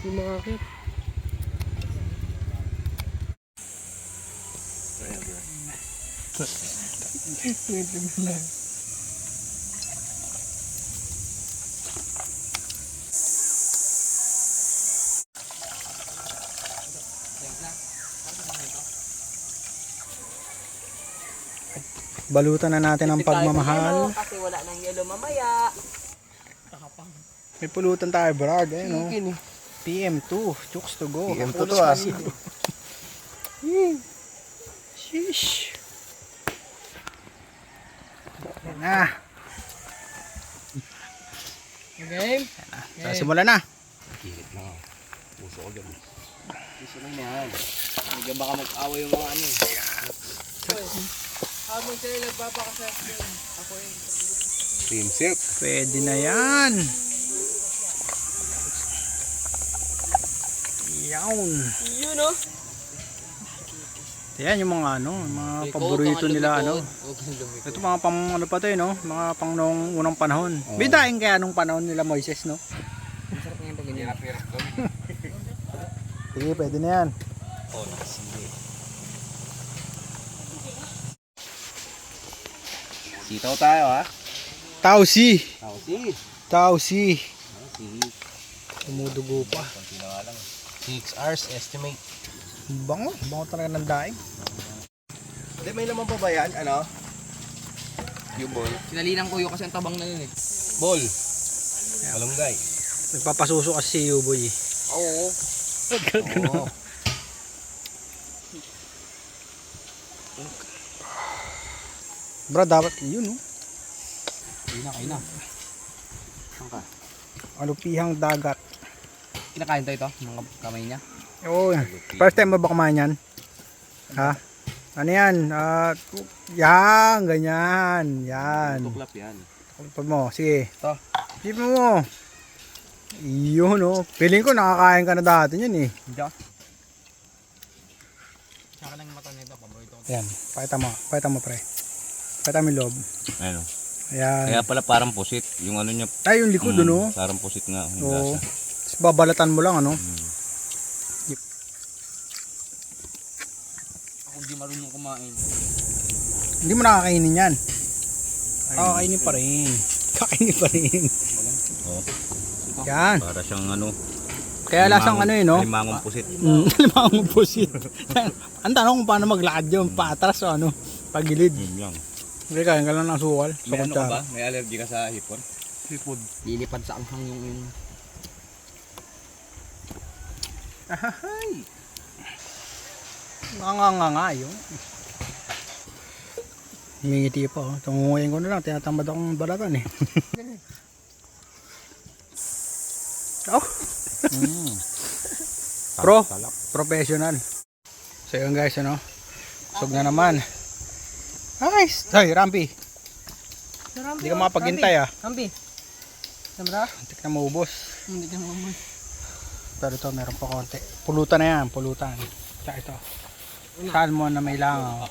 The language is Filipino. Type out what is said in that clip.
Di makakit. Balutan na natin ang pagmamahal. Kasi wala nang yelo mamaya. May pulutan tayo, brad. Ayun, oh. Chicken eh. PM2, chooks to go. PM2 to, ah. Sheesh. Yan na. Okay. Tara, simulan na. Kilit na. Puso ko dyan. Puso lang yan. Hindi baka mag-away yung mga ano. Habang sila nagpapakasas yun. Ako yung team silk. Pwede na yan. Yawn. Yun oh. Yan yung mga ano, mga paborito nila ano. Ito mga pang ano pa to eh, no? Mga pang nung unang panahon. Bidaing kaya nung panahon nila Moises, no? Masarap nga ito ganyan. Sige, pwede na yan. Oh, nakasili. Sitaw tayo ha. Tausi. Tausi. Tausi. Tausi. Tumudugo pa. Konti na nga lang. 6 hours estimate. Bango. Bango talaga ng daing. Hindi, may naman pa ba yan? Ano? Yung ball. Sinalinan ko yung kasi ang tabang na yun eh. Ball. Malunggay. Nagpapasuso kasi si Yuboy. Oo. Oo. Bro, dapat yun, no? Kain na. Saan ka? Alupihang dagat. Kinakain tayo ito, mga kamay niya. Oo, first time mo ba kumain yan? Ha? Ano yan? Yan, ganyan. Yan. Tuklap yan. Pag mo, sige. Ito. Sige mo. Yun, no? Feeling ko nakakain ka na dati yun, eh. Diyan. Saka lang mata nito, paborito ko. Yan, pakita mo, pre. Pakita mo yung loob. Ano? Ayan. Kaya pala parang pusit. Yung ano niya. Ay, yung likod, no? Parang pusit nga. Yung Oo. lasa. Tapos babalatan mo lang, ano? Ako hindi marunong kumain. Hindi mo nakakainin yan. Kakainin pa rin. Kakainin pa rin. Oo. Yan. Para siyang ano. Kaya lasang ano yun, no? Limangong pusit. Limang pusit. Ang tanong kung paano maglakad yun. Paatras o ano? Pagilid. Yun lang. Hindi, kain ka lang ng sukal. Sa May ano ka kutsara. ba? May allergy ka sa hipon? Seafood. Lilipad sa anghang yung Ahay. Nga yun. Hingiti pa, oh. Tunguhin ko na lang. Tinatamad akong balatan, eh. Oh. Professional. So yun guys, ano? Sug na naman. Guys, ay Rampi. Hindi ka makapaghintay, ah. Rampi. Samra? Hindi ka maubos. Hindi ka maubos. Pero ito meron pa konti. Pulutan na yan, pulutan. Tsaka ito. Salmon na may langaw.